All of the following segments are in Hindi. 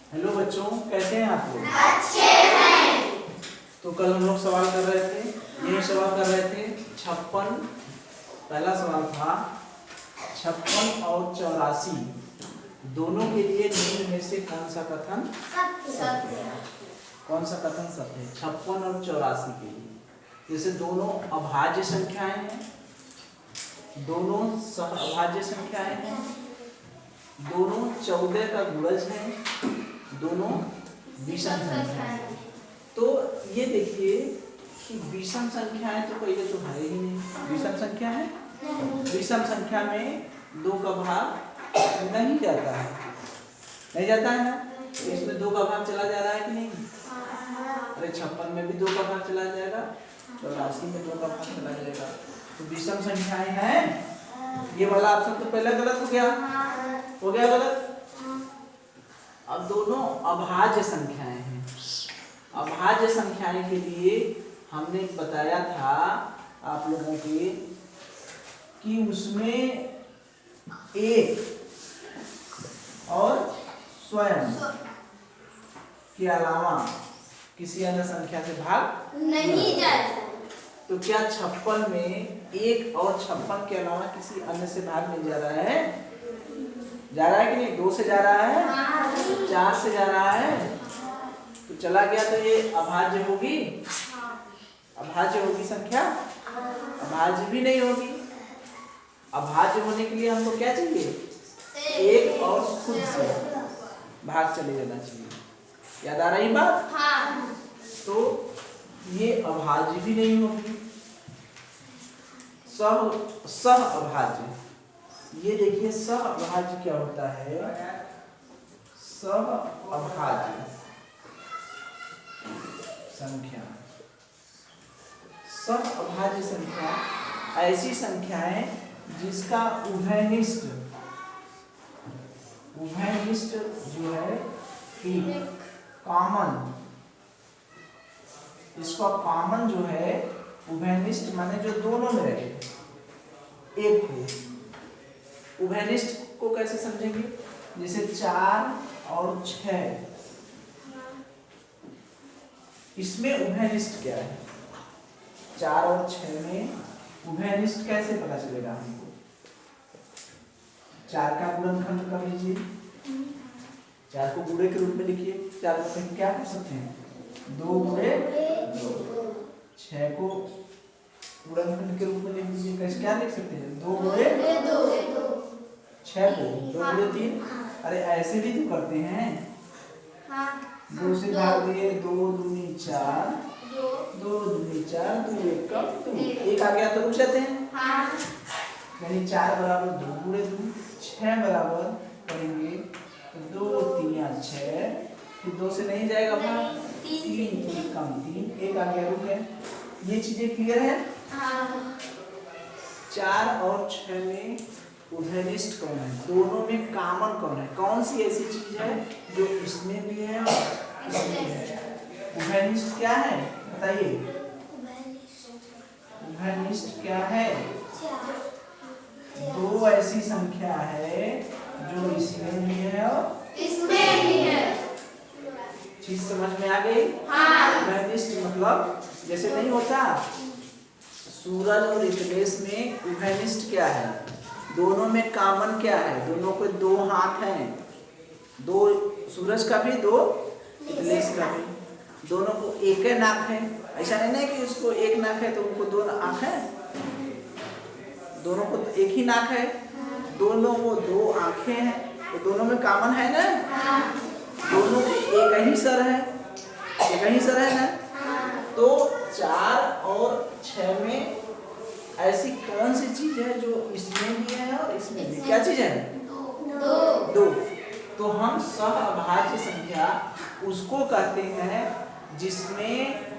हेलो बच्चों, कैसे हैं आप लोग? अच्छे हैं। तो कल हम लोग सवाल कर रहे थे, यही सवाल कर रहे थे 56। पहला सवाल था 56 और 84 दोनों के लिए निम्न में से कौन सा कथन सत्य है? कौन सा कथन सत्य है 56 और 84 के लिए? जैसे दोनों अभाज्य संख्याएं हैं, दोनों सहअभाज्य संख्याएं हैं, दोनों 14 का गुणज है, दोनों विषम संख्याएं। तो ये देखिए कि विषम संख्याएं तो पहले तो है ही नहीं। विषम संख्या है, विषम संख्या में 2 का भाग नहीं जाता है, नहीं जाता है ना। इसमें 2 का भाग चला जा रहा है कि नहीं? अरे 56 में भी 2 का भाग चला जाएगा, 84 में 2 का भाग चला जाएगा। तो विषम संख्याएं हैं। ये वाला ऑप्शन तो पहले गलत हो गया, हो गया गलत। अब दोनों अभाज्य संख्याएं हैं। अभाज्य संख्याएं के लिए हमने बताया था आप लोगों के कि उसमें एक और स्वयं के अलावा किसी अन्य संख्या से भाग नहीं जाता। तो क्या 56 में 1 और 56 के अलावा किसी अन्य से भाग नहीं जा रहा है? जा रहा है कि नहीं? 2 से जा रहा है, 4 से जा रहा है, तो चला गया। तो ये अभाज्य होगी, अभाज्य होगी संख्या, अभाज्य भी नहीं होगी। अभाज्य होने के लिए हमको क्या चाहिए? 1 और खुद से भाग चले जाना चाहिए। याद आ रही बात? हाँ। तो ये अभाज्य भी नहीं होगी। सह अभाज्य, ये देखिए सह अभाज्य क्या होता है? सह अभाज्य संख्या, सह अभाज्य संख्या ऐसी संख्याएं जिसका उभयनिष्ठ, उभयनिष्ठ जो है कि कॉमन, इसका कॉमन जो है उभयनिष्ठ माने जो दोनों में रहे, एक हो। उभयनिष्ठ को कैसे समझेंगे? जैसे 4 और 6, इसमें उभयनिष्ठ क्या है? 4 और 6 में उभयनिष्ठ कैसे पता चलेगा हमको? 4 का गुणनखंड कर लीजिए, 4 को गुणे के रूप में लिखिए। 4 को कहीं क्या कर सकते हैं? 2 गुणे 2। 6 को गुणनखंड के रूप में लिख लीजिए, कैसे क्या लिख सकते हैं? 2 गुणे 2। 6 को 2 गुणे 3। अरे ऐसे भी तो करते हैं। 2 से भाग दिए, 2 दूनी 4, 2 दूनी 4, 2 1 का 2, 1 आ गया तो रुक जाते हैं। यानी 4 बराबर 2 गुणे 2, 6 बराबर करेंगे 2 3 6, फिर 2 से नहीं जाएगा भाग, 3 3 कम 3, 1 आ गया, रुक गया। ये चीजें क्लियर है? 4 और 6 में उभयनिष्ठ कौन है? दोनों में कॉमन कौन है? कौन सी ऐसी चीज है जो इसमें भी है और इसमें भी है? उभयनिष्ठ क्या है बताइए? उभयनिष्ठ क्या है? 2 ऐसी संख्या है जो इसमें भी है और इसमें भी है। चीज समझ में आ गई? हाँ। उभयनिष्ठ मतलब जैसे नहीं होता सूरज और इतलेश में उभयनिष्ठ क्या है? दोनों में कॉमन क्या है? दोनों को 2 हाथ हैं, 2 सूरज का भी 2 इतलेश का भी, दोनों को एक ही नाक है। ऐसा नहीं है कि उसको एक नाक है तो उनको 2 आँख है, दोनों को एक ही नाक है, दोनों को 2 आँखें हैं, तो दोनों में कॉमन है ना? दोनों को एक ही सर है, एक ही सर है ना? तो 4 और 6 में ऐसी कौन सी चीज है जो इसमें भी है और इसमें भी? क्या चीज है? 2। तो हम सहअभाज्य संख्या उसको कहते हैं जिसमें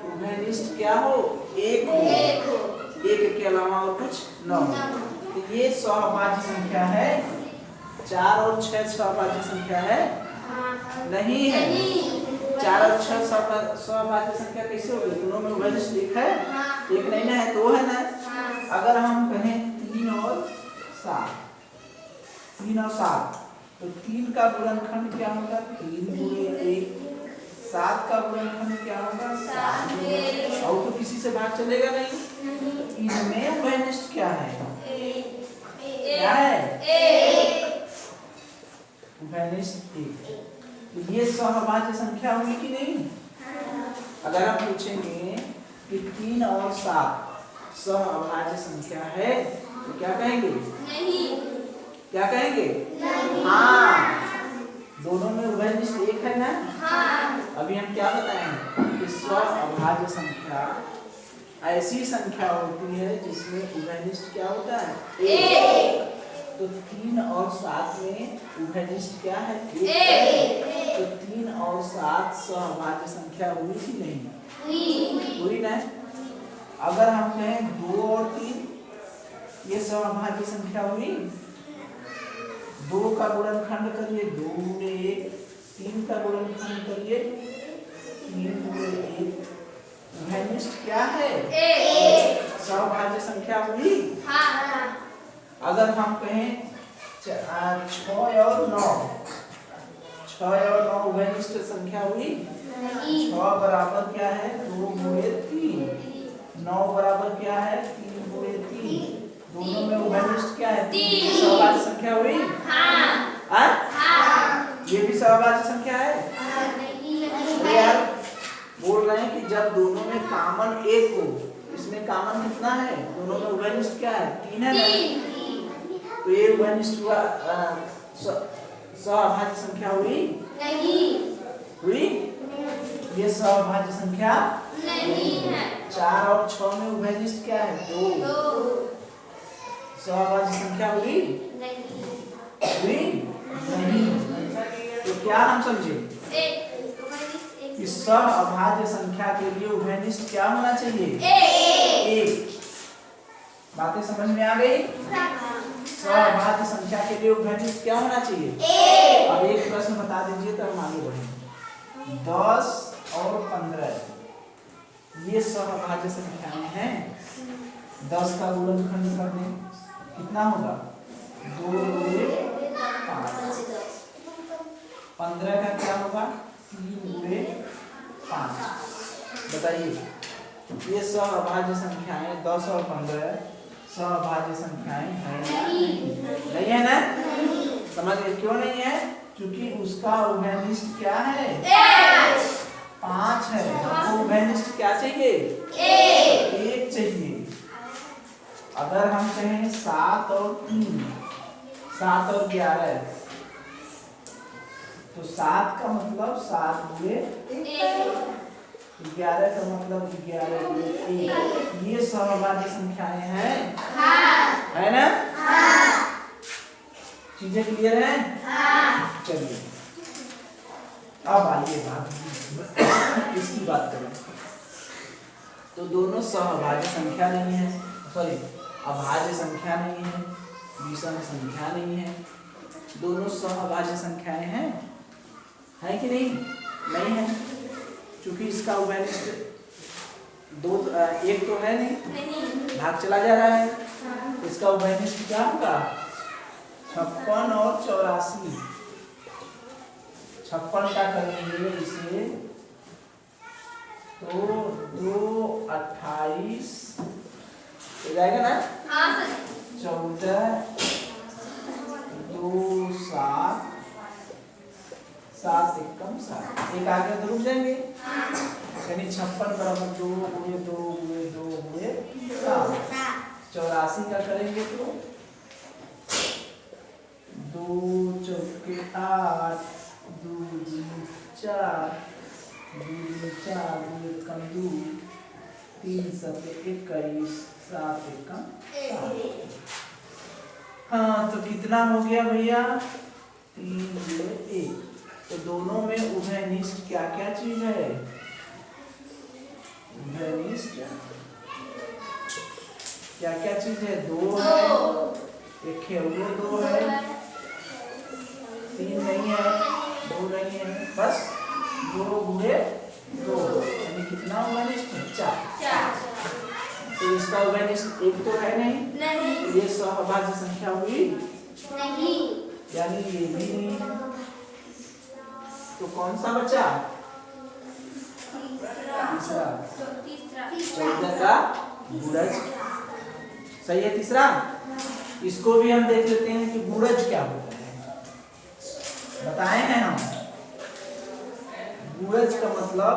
उभयनिष्ठ क्या हो? एक हो, एक के अलावा और कुछ न हो। तो ये सहअभाज्य संख्या है। 4 और 6 सहअभाज्य संख्या है? नहीं है। 4 और 6 सहअभाज्य संख्या कैसे होगी? दोनों में उभयनिष्ठ एक है, एक नहीं ना है, 2 है ना? अगर हम कहें 3 और 7, 3 और 7 तो 3 का गुणनखंड क्या होगा? 3 गुणे 1। 7 का गुणनखंड क्या होगा? 7 गुणे 1। और तो किसी से भाग चलेगा नहीं। तो इनमें उभयनिष्ठ क्या है? क्या है? उभयनिष्ठ 1। तो ये सहभाज्य संख्या हुई कि नहीं? अगर हम पूछेंगे कि 3 और 7 सहभाज्य संख्या है तो क्या कहेंगे? नहीं। क्या कहेंगे? नहीं। हाँ, दोनों में उभयनिष्ठ 1 है ना? हाँ। अभी हम क्या बताएं कि सहभाज्य संख्या ऐसी संख्या होती है जिसमें उभयनिष्ठ क्या होता है? 1। तो 3 और 7 में उभयनिष्ठ क्या है? 1। तो 3 और 7 सहभाज्य संख्या हुई कि नहीं? हुई ना? अगर हम कहें 2 और 3 ये सहभाज्य संख्या हुई। 2 का गुणनखंड करिए 2 गुणे 1। 3 का गुणनखंड करिए 3 गुणे 1। उभयनिष्ठ क्या है? 1। सहभाज्य संख्या हुई। हाँ। अगर हम कहें 6 और 9 उभयनिष्ठ संख्या हुई। 6 बराबर क्या है? 2 गुणे 3। 9 बराबर क्या है? 3 गुणे 3। दोनों में उभयनिष्ठ क्या है? 3। सहभाज्य संख्या हुई। ये भी सहभाज्य संख्या है। तो यार बोल रहे हैं कि जब दोनों में कॉमन 1 हो, इसमें कॉमन कितना है? दोनों में उभयनिष्ठ क्या है? 3 है ना? तो ये उभयनिष्ठ हुआ। सहभाज्य संख्या हुई? हुई? ये सहभाज्य संख्या नहीं है। 4 और 6 में उभयनिष्ठ क्या है? 2। सहभाज्य संख्या हुई? हुई? नहीं। तो क्या हम समझे कि सहभाज्य संख्या के लिए उभयनिष्ठ क्या होना चाहिए? 1। बातें समझ में आ गई? सहभाज्य संख्या के लिए उभयनिष्ठ क्या होना चाहिए? 1। अब एक प्रश्न बता दीजिए तो हम आगे बढ़ेंगे। 10 और 15 ये सहभाज्य संख्याएं हैं। 10 का गुणनखंड कर दें कितना होगा? 2 गुणे 5। 15 का क्या होगा? 3 गुणे 5। बताइए ये सहभाज्य संख्याएं 10 और 15 सहभाज्य संख्याएं हैं या नहीं है ना? समझ गए क्यों नहीं है? क्योंकि उसका उभयनिष्ठ क्या है? 5 है। हमको उभयनिष्ठ क्या चाहिए? 1 चाहिए। अगर हम कहें 7 और 3 7 और 11 तो 7 का मतलब 7 गुणे 11 का मतलब 11 गुणे 1। ये सहभाज्य संख्याएं हैं। है ना? चीजें क्लियर हैं? चलिए अब आइए इसकी बात करें। तो दोनों सहभाज्य संख्या नहीं है, सॉरी अभाज्य संख्या नहीं है, विषम संख्या नहीं है। दोनों सहभाज्य संख्याएं हैं। है कि नहीं? नहीं है, क्योंकि इसका उभयनिष्ठ 1 तो है नहीं, भाग चला जा रहा है। इसका उभयनिष्ठ क्या होगा? 56 और 84। 56 का करेंगे इसे तो 2 28 हो जाएगा ना? 14 2 7 7 एकम 7। एक आगे तो रुक जाएंगे। यानी 56 बराबर 2 गुणे 2 गुणे 2 गुणे 7। 84 का करेंगे तो 2 चौके 8 2 दूनी 4 2 4 2 एकम 2 3 7 21 7 एकम 7। हाँ तो कितना हो गया भैया? 3 गुणे 1। तो दोनों में उभयनिष्ठ क्या क्या चीज है? उभयनिष्ठ क्या क्या चीज है? 2 है, एक है वो 2 है, 3 नहीं है, 2 नहीं है, बस 2 गुणे 2 यानी कितना उभयनिष्ठ? 4। तो इसका उभयनिष्ठ 1 तो है नहीं। तो ये सहभाज्य संख्या हुई? यानी ये भी नहीं है। तो कौन सा बचा? तीसरा। 14 का गुणज सही है तीसरा। इसको भी हम देख लेते हैं कि गुणज क्या होता है। बताए हैं हम, गुणज का मतलब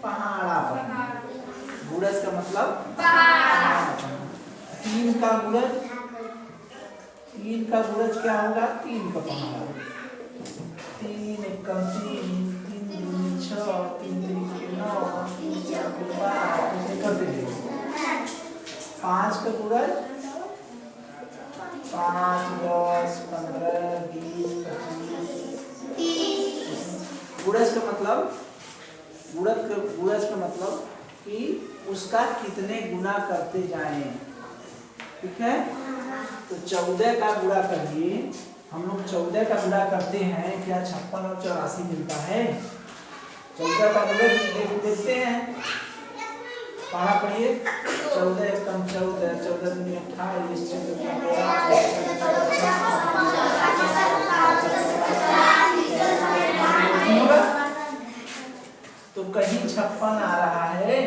पहाड़ापन। गुणज का मतलब पहाड़ापन। 3 का गुणज, 3 का गुणज क्या होगा? 3 का पहाड़। 3 एकम 3, 3 दूनी 6, 3 त्रिके 9, 3 चौके 12, ऐसे कर देंगे। 5 का गुणज 5, 10, 15, 20, 25। गुणज का मतलब, गुणज का मतलब कि उसका कितने गुना करते जाएं। ठीक है, तो 14 का गुणा करिए। हम लोग 14 का गुणा करते हैं, क्या 56 और 84 मिलता है? 14 का गुणा देखते हैं, पढ़ा पढ़िए। 14 एकम 14, 14 दूनी 28, 14 तो कहीं 56 आ रहा है,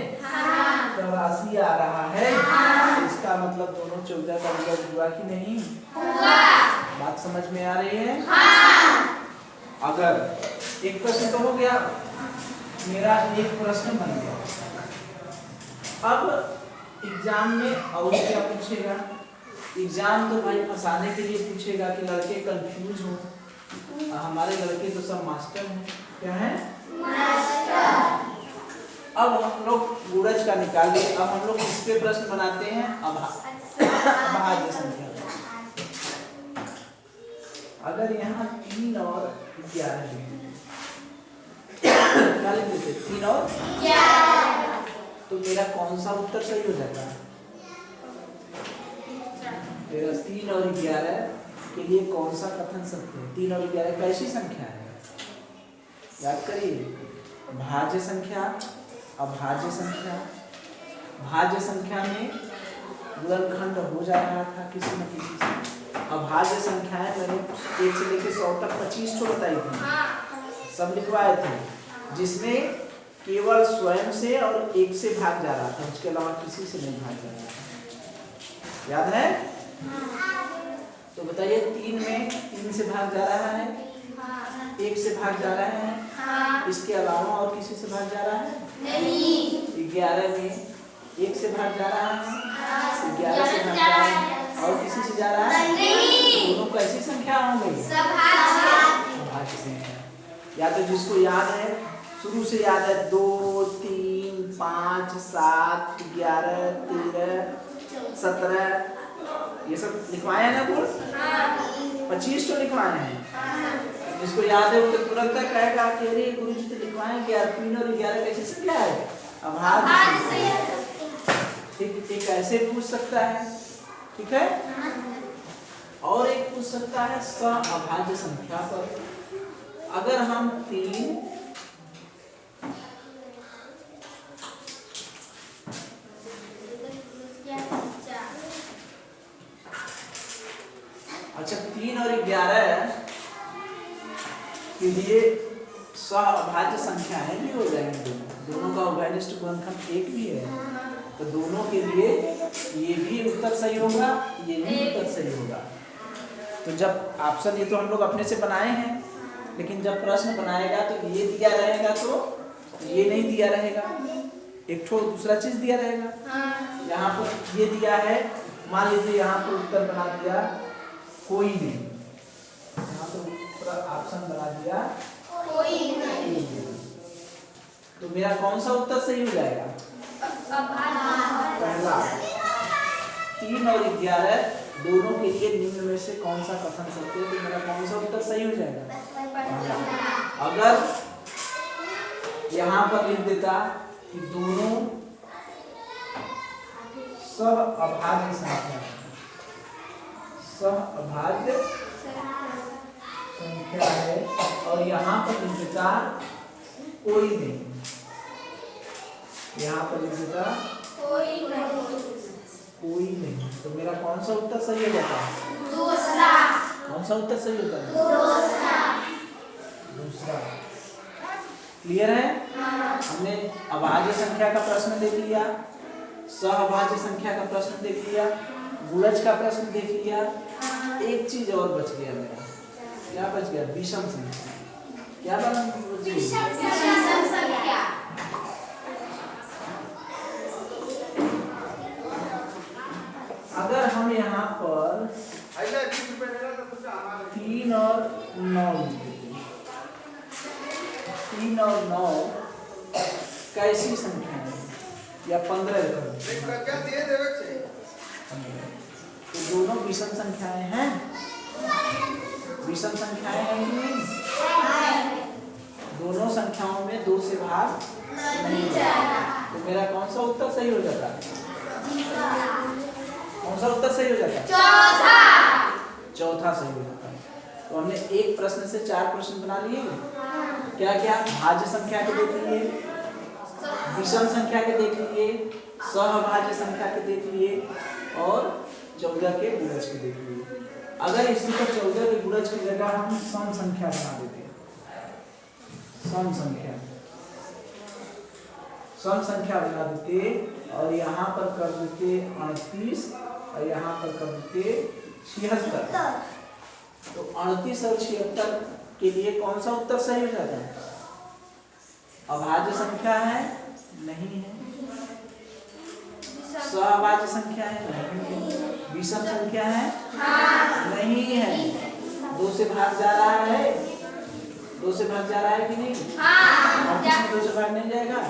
84 आ रहा है। इसका मतलब दोनों 14 का गुणज हुआ कि नहीं? बात समझ में आ रही है? अगर एक प्रश्न तो हो गया, मेरा एक प्रश्न बन गया। अब एग्जाम में और क्या पूछेगा? एग्जाम तो भाई फंसाने के लिए पूछेगा कि लड़के कंफ्यूज हो। हमारे लड़के तो सब मास्टर हैं। क्या है? अब हम लोग गुणज का निकाल लिए। अब हम लोग इस पे प्रश्न बनाते हैं अभाज्य संख्या। अगर यहाँ 3 और 11 क्या लिख देते? 3 और 11 तो मेरा कौन सा उत्तर सही हो जाता है? मेरा 3 और 11 के लिए कौन सा कथन सत्य है? 3 और 11 कैसी संख्या है? याद करिए, भाज्य संख्या, अभाज्य संख्या। भाज्य संख्या में गुणनखंड हो जा रहा था किसी न किसी से। अभाज्य संख्याएं मैंने 1 से लेकर 100 तक 25 तो बताई थी, सब लिखवाए थे, जिसमें केवल स्वयं से और 1 से भाग जा रहा था, उसके अलावा किसी से नहीं भाग जा रहा था। याद है? तो बताइए, 3 में 3 से भाग जा रहा है, 1 से भाग जा रहा है, इसके अलावा और किसी से भाग जा रहा है? नहीं। 11 में 1 से भाग जा रहा है, 11 से भाग जा रहा है, और किसी से जा रहा है? नहीं। दोनों कैसी संख्या हो गई? भाज्य संख्या। या तो जिसको याद है, शुरू से याद है, 2, 3, 5, 7, 11, 13, 17, ये सब लिखवाए हैं ना बोल? 25 तो लिखवाए हैं। जिसको याद है वो तो तुरंत कहेगा कि अरे गुरुजी तो लिखवाए कि 3 और 11 कैसे संख्या है? अभाज्य। एक ऐसे पूछ सकता है, ठीक है? और एक पूछ सकता है अभाज्य संख्या पर। अगर हम 3 अच्छा 3 और 11 के लिए अभाज्य संख्याएं भी हो जाएंगे। दोनों का उभयनिष्ठ गुणनखंड 1 भी है, तो दोनों के लिए ये भी उत्तर सही होगा, ये भी उत्तर सही होगा। तो जब ऑप्शन ये तो हम लोग अपने से बनाए हैं, लेकिन जब प्रश्न बनाएगा तो ये दिया रहेगा तो ये नहीं दिया रहेगा, एक ठो दूसरा चीज दिया रहेगा। यहाँ पर ये दिया है, मान लीजिए यहाँ पर उत्तर बना दिया कोई नहीं, यहाँ पर ऑप्शन बना दिया कोई नहीं, तो मेरा कौन सा उत्तर सही हो जाएगा? पहला। 3 और 11 दोनों के लिए निम्न में से कौन सा कथन सत्य है? तो मेरा कौन सा उत्तर सही हो जाएगा? अगर यहाँ पर लिख देता कि दोनों सब अभाज्य संख्या, सब अभाज्य संख्या है, और यहाँ पर लिख देता कोई नहीं, यहाँ पर लिख देता कोई नहीं, तो मेरा कौन सा उत्तर सही हो जाता है? दूसरा। कौन सा उत्तर सही होता है? दूसरा। क्लियर है? हमने अभाज्य संख्या का प्रश्न देख लिया, सहभाज्य संख्या का प्रश्न देख लिया, गुणज का प्रश्न देख लिया। एक चीज और बच गया मेरा। क्या बच गया? विषम संख्या। क्या बच गई? अगर हम यहाँ पर 3 और 9 3 और 9 कैसी संख्या है? या 15 तो दोनों विषम संख्याएं हैं। विषम संख्याएं हैं कि नहीं? दोनों संख्याओं में 2 से भाग नहीं जाता। तो मेरा कौन सा उत्तर सही हो जाता? कौन सा उत्तर सही हो जाता? चौथा सही हो जाता। तो हमने एक प्रश्न से 4 प्रश्न बना लिए। क्या क्या? भाज्य संख्या के देख लिए, विषम संख्या के देख लिए, सहभाज्य संख्या के देख लिए और 14 के गुणज के देख लिए। अगर इसी को 14 के गुणज की जगह हम सम संख्या बना देते, सम संख्या बना देते और यहाँ पर कर देते 38 और यहाँ पर कर देते 76, तो 38 और 76 के लिए कौन सा उत्तर सही हो जाता है? अभाज्य संख्या है? नहीं है। सहभाज्य संख्या है? नहीं है। विषम संख्या है? नहीं है। 2 से भाग जा रहा है? 2 से भाग जा रहा है कि नहीं? 38 में 2 से भाग नहीं जाएगा?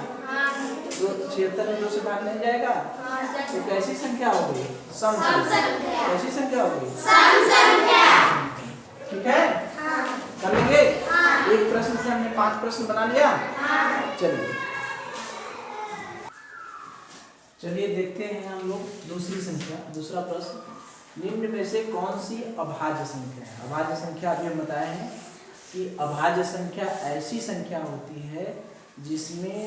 76 में 2 से भाग नहीं जाएगा? तो कैसी संख्या हो गई? सम संख्या। कैसी संख्या हो गई? ठीक है? कर लेंगे? एक प्रश्न से हमने 5 प्रश्न बना लिया। चलिए देखते हैं हम लोग दूसरी संख्या। दूसरा प्रश्न, निम्न में से कौन सी अभाज्य संख्या है? अभाज्य संख्या अभी हम बताए हैं कि अभाज्य संख्या ऐसी संख्या होती है जिसमें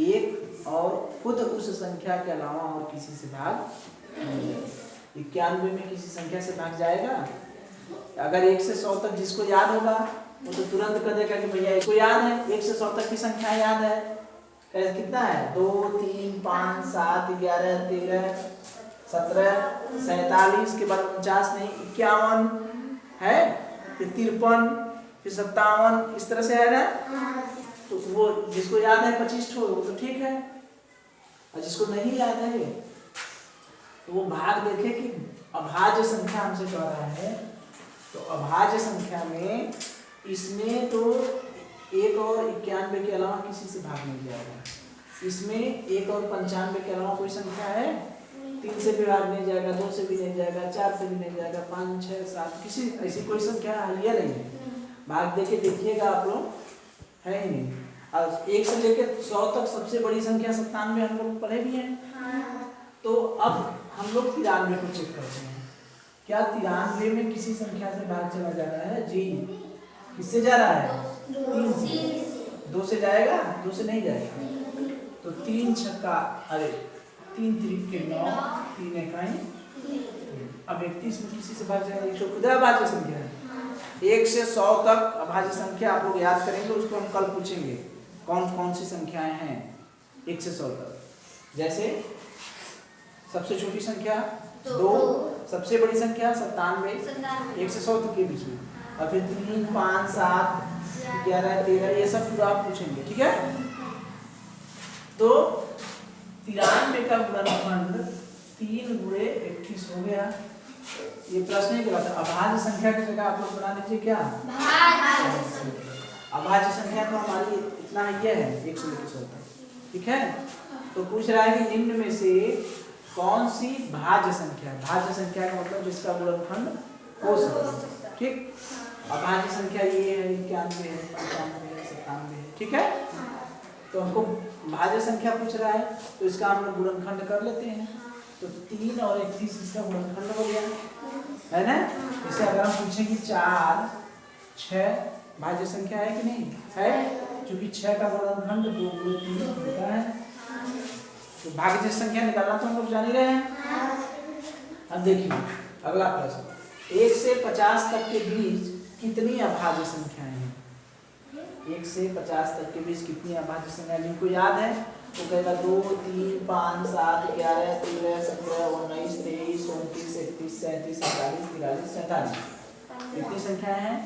एक और खुद उस संख्या के अलावा और किसी से भाग नहीं जाएगा। 91 में किसी संख्या से भाग जाएगा? अगर 1 से 100 तक जिसको याद होगा वो तो तुरंत कह देगा कि भैया इसको याद है, 1 से 100 तक की संख्या याद है। कितना है? 2 3 5 7 11 13 17 47 के बाद 49 नहीं 51 है, फिर 53 फिर 57 इस तरह से है ना। तो वो जिसको याद है 25 ठो तो ठीक है, और जिसको नहीं याद है तो वो भाग देखे कि अभाज्य संख्या हमसे कह रहा है। तो अभाज्य संख्या में इसमें तो 1 और 91 के अलावा किसी से भाग नहीं जाएगा। इसमें 1 और 95 के अलावा कोई संख्या है? 3 से भी भाग नहीं जाएगा, 2 से भी नहीं जाएगा, 4 से भी नहीं जाएगा, 5 6 7 किसी ऐसी कोई संख्या है या नहीं? भाग देके देखिएगा आप लोग, है ही नहीं। और 1 से लेकर 100 तक सबसे बड़ी संख्या 97 हम लोग पढ़े भी हैं। तो अब हम लोग 93 को चेक करते हैं। क्या 93 में किसी संख्या से भाग चला जा रहा है? जी। किससे जा रहा है? 3 से। 2 से जाएगा? 2 से नहीं जाएगा। तो 3 छक्का, अरे 3 3 के 9, 3 इकाई। अब 31 में किसी से भाग जाएगा? एक खुद अभाज्य संख्या है। 1 से 100 तक अभाज्य संख्या आप लोग याद करेंगे, उसको हम कल पूछेंगे कौन कौन सी संख्याएं हैं 1 से 100 तक। जैसे सबसे छोटी संख्या 2, सबसे बड़ी संख्या 97, 1 से 100 तक के बीच में, और फिर 3 5 7 11 13 ये सब पूरा आप पूछेंगे। ठीक है? तो 93 का गुणनखंड 3 गुणे 31 हो गया। ये प्रश्न ही गलत है। अभाज्य संख्या की जगह आप लोग बना लीजिए क्या? अभाज्य संख्या तो हमारी इतना ये है 1 से लेकर 100 तक। ठीक है? तो पूछ रहा है कि निम्न में से कौन सी भाज्य संख्या है? भाज्य संख्या का मतलब जिसका गुणनखंड हो सकता है। ठीक? अभाज्य संख्या ये है 91 है 95 है 97 है। ठीक है? तो हमको भाज्य संख्या पूछ रहा है तो इसका हम लोग गुणनखंड कर लेते हैं। तो 3 और 31 इसका गुणनखंड हो गया, है ना? इसे अगर हम पूछें कि 4 6 भाज्य संख्या है कि नहीं है? क्योंकि 6 का गुणनखंड 2 गुणे 3 होता है। तो भाज्य संख्या निकालना तो हम लोग जान ही रहे हैं। अब देखिए अगला प्रश्न, 1 से 50 तक के बीच कितनी अभाज्य संख्याएं हैं? 1 से 50 तक के बीच कितनी अभाज्य संख्याएं जिनको याद है वो कहेगा 2, 3, 5, 7, 11, 13, 17, 19, 23, 29, 31, 37, 38, 43, 47। कितनी संख्याएं हैं?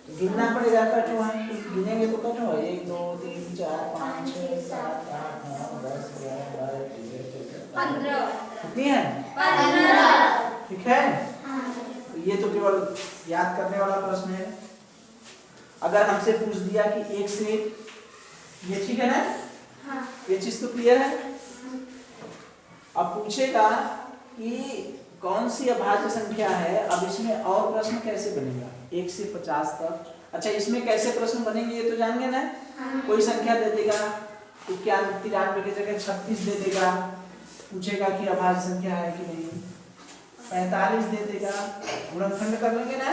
तो गिनना पड़ेगा कठो है, गिनेंगे तो कठो है 1, 2, 3, 4, 5, 6, 7, 8, 9, 10, 11, 12, 13, 14, 15। कितनी है? 15। ठीक है, तो ये तो केवल याद करने वाला प्रश्न है। अगर हमसे पूछ दिया कि 1 से, ये ठीक है ना? हाँ। ये चीज तो क्लियर है। अब पूछेगा कि कौन सी अभाज्य संख्या है, अब इसमें और प्रश्न कैसे बनेगा 1 से 50 तक। अच्छा, इसमें कैसे प्रश्न बनेंगे ये तो जानेंगे ना। कोई संख्या दे देगा 93 की जगह 36 दे देगा, पूछेगा कि अभाज्य संख्या है कि नहीं। 45 दे देगा, गुणनखंड कर लेंगे ना।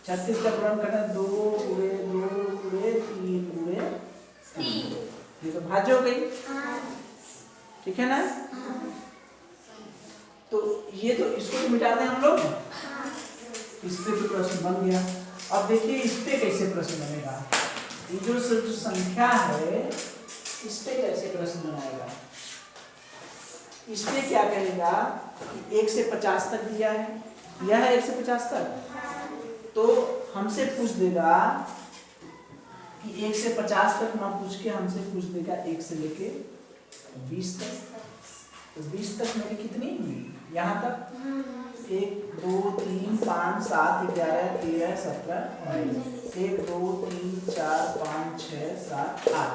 36 का गुणनखंड 2 गुणे 2 गुणे 3 गुणे 3, ये तो भाज्य हो गई। ठीक है ना? तो ये तो इसको मिटा दें हम लोग, इस पे तो प्रश्न बन गया। अब देखिए इस पे कैसे प्रश्न बनेगा, ये जो संख्या है इस पे कैसे प्रश्न बनाएगा। इस पे क्या कहेगा, 1 से 50 तक दिया है, यह है 1 से 50 तक, तो हमसे पूछ देगा कि 1 से 50 तक ना पूछ के हमसे पूछ देगा 1 से लेके 20 तक। तो 20 तक मेरी कितनी हुई यहाँ तक? 1, 2, 3, 5, 7, 11, 13, 17, 19। 1, 2, 3, 4, 5, 6, 7, 8।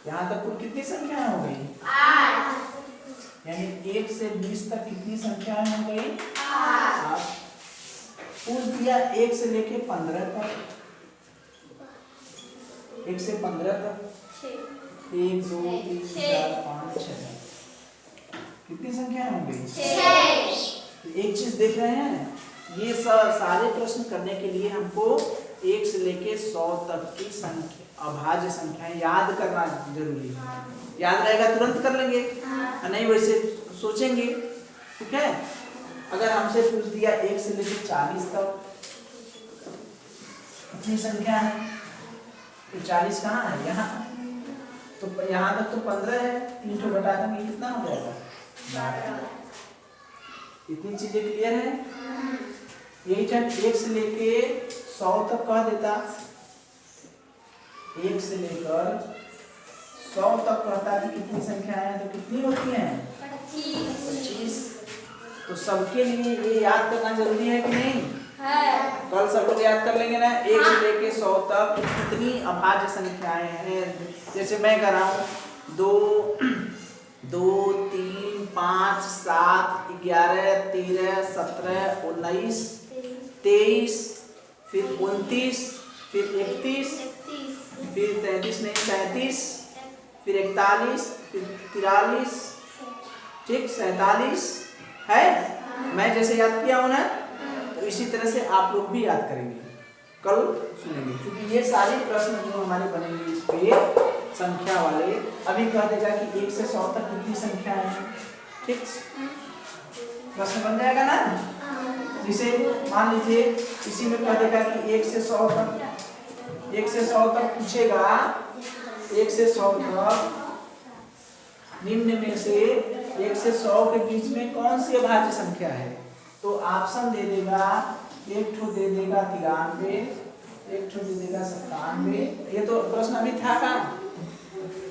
यहाँ तक कुल कितनी संख्याएं हो गई? 8। यानी 1 से 20 तक कितनी संख्याएं हो गई? 8। पूछ दिया 1 से लेके 15 तक, 1 से 15 तक 1, 2, 3, 4, 5, 6, कितनी संख्याएं हो गई? 6। एक चीज देख रहे हैं, ये सारे प्रश्न करने के लिए हमको 1 से लेके 100 तक की संख्या अभाज्य संख्याएं याद करना जरूरी है। याद रहेगा तुरंत कर लेंगे, नहीं वैसे सोचेंगे। ठीक है, अगर हमसे पूछ दिया 1 से लेके 40 तक कितनी संख्या है, तो 40 कहाँ है? यहाँ। तो यहाँ तक तो 15 है, 3 तो घटा देंगे, कितना हो जाएगा? 12। इतनी चीजें क्लियर है। यही चीज 1 से लेके 100 तक कह देता, 1 से लेकर 100 तक कहता कि कितनी संख्या है, तो कितनी होती है? 25। तो सबके लिए ये याद करना जरूरी है कि नहीं? है। कल सब लोग याद कर लेंगे ना, 1 से लेके 100 तक कितनी अभाज्य संख्याएं हैं। जैसे मैं कर रहा हूँ 2, 3, 5, 7, 11, 13, 17, 19, 23, फिर 29, फिर 31, फिर 33 नहीं 37, फिर 41, फिर 43, ठीक 47 है। मैं जैसे याद किया हूं ना, तो इसी तरह से आप लोग भी याद करेंगे, कल सुनेंगे, क्योंकि ये सारे प्रश्न जो हमारे बनेंगे इस पे संख्या वाले। अभी कह देगा कि 1 से 100 तक कितनी संख्या है, ठीक प्रश्न बन जाएगा ना। जिसे मान लीजिए इसी में कह देगा कि 1 से 100 तक, 1 से 100 तक पूछेगा, 1 से 100 तक निम्न में से 1 से 100 के बीच में कौन सी अभाज्य संख्या है, तो ऑप्शन दे देगा, एक ठो दे देगा 93, एक ठो दे देगा 97, ये तो प्रश्न अभी था का,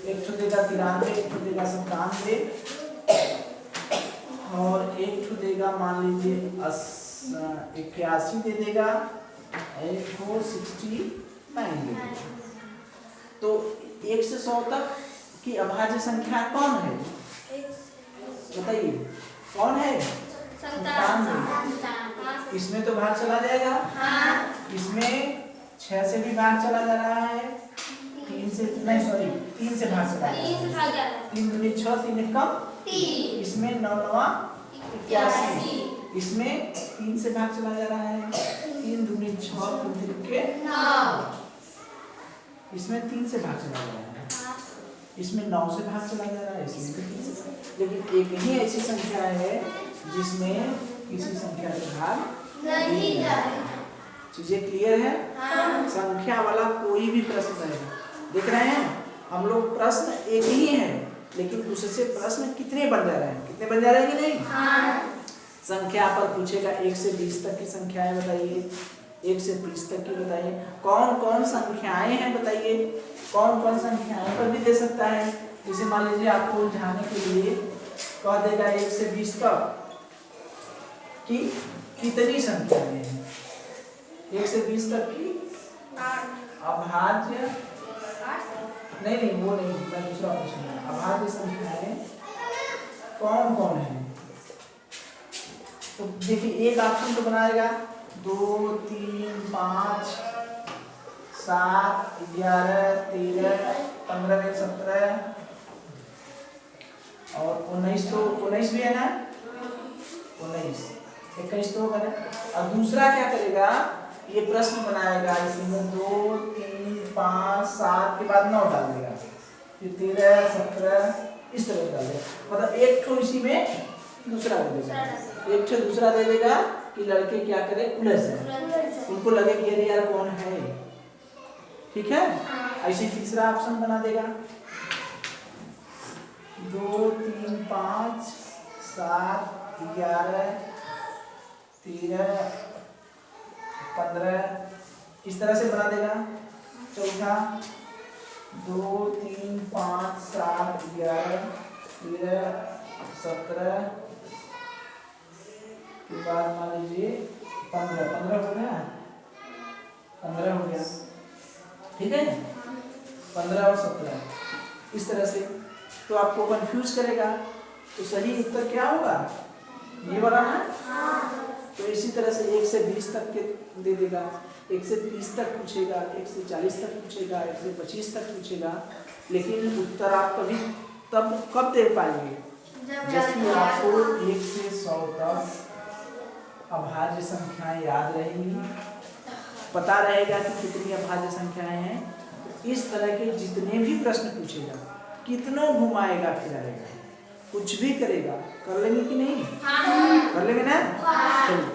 एक ठो देगा 93, एक ठो देगा 97, और एक ठो देगा मान लीजिए 81 दे देगा, एक ठो 69 दे देगा। तो 1 से 100 तक की अभाज्य संख्या कौन है, बताइए कौन है? 97। इसमें तो भाग चला जाएगा, इसमें 6 से भी भाग चला जा रहा है, 3 से नहीं सॉरी 3 से भाग चला जा रहा है, 3 दूनी 6, 3 कम 3, इसमें 9 9 81, इसमें 3 से भाग चला जा रहा है, 3 दूनी 6, 3 के 9, इसमें 3 से भाग चला जा रहा है, इसमें 9 से भाग चला जा रहा है, इसमें 3 से। लेकिन एक ही ऐसी संख्या है जिसमें किसी संख्या के भाग नहीं जाए। चीजें क्लियर है? हाँ। संख्या वाला कोई भी प्रश्न रहेगा, देख रहे हैं हम लोग, प्रश्न एक ही है लेकिन उससे प्रश्न कितने बन जा रहे हैं, कितने बन जा रहे हैं कि नहीं? हाँ। संख्या पर पूछेगा 1 से 20 तक की संख्याएं बताइए, 1 से 20 तक की बताइए, कौन कौन संख्याएं हैं बताइए, कौन कौन संख्याएं पर भी दे सकता है। जैसे मान लीजिए आपको उलझाने के लिए कह देगा 1 से 20 तक कि कितनी संख्याएं हैं, 1 से 20 तक की अभाज्य, नहीं वो नहीं, मैं दूसरा पूछूंगा, अभाज्य संख्याएं कौन कौन है। तो देखिए एक ऑप्शन तो बनाएगा 2 3 5 7 11 13 15 17 और 19, तो 19 भी है ना, 19 21 तो होगा ना। और दूसरा क्या करेगा, ये प्रश्न बनाएगा, इसमें 2 3 5 7 के बाद 9 डाल देगा, फिर 13 17 इस तरह डाल देगा, मतलब एक ठो इसी में दूसरा दे देगा, एक ठो दूसरा दे देगा कि लड़के क्या करें, उलझ जाए, उनको लगे कि अरे यार कौन है, ठीक है। ऐसे तीसरा ऑप्शन बना देगा 2 3 5 7 11 13 15 इस तरह से बना देगा। चौथा 2 3 5 7 11 13 17 के बाद मान लीजिए 15 हो गया, 15 हो गया, ठीक है, 15 और 17 इस तरह से। तो आपको कंफ्यूज करेगा, तो सही उत्तर क्या होगा, ये वाला ना। तो इसी तरह से 1 से 20 तक के दे देगा, 1 से 30 तक पूछेगा, 1 से 40 तक पूछेगा, 1 से 25 तक पूछेगा, लेकिन उत्तर आप कभी तब कब दे पाएंगे जबकि आपको 1 से 100 तक अभाज्य संख्याएं याद रहेंगी, पता रहेगा कि कितनी अभाज्य संख्याएं हैं। तो इस तरह के जितने भी प्रश्न पूछेगा, कितनों घुमाएगा फिराएगा, कुछ भी करेगा, कर लेंगे कि नहीं? कर लेंगे ना? चलिए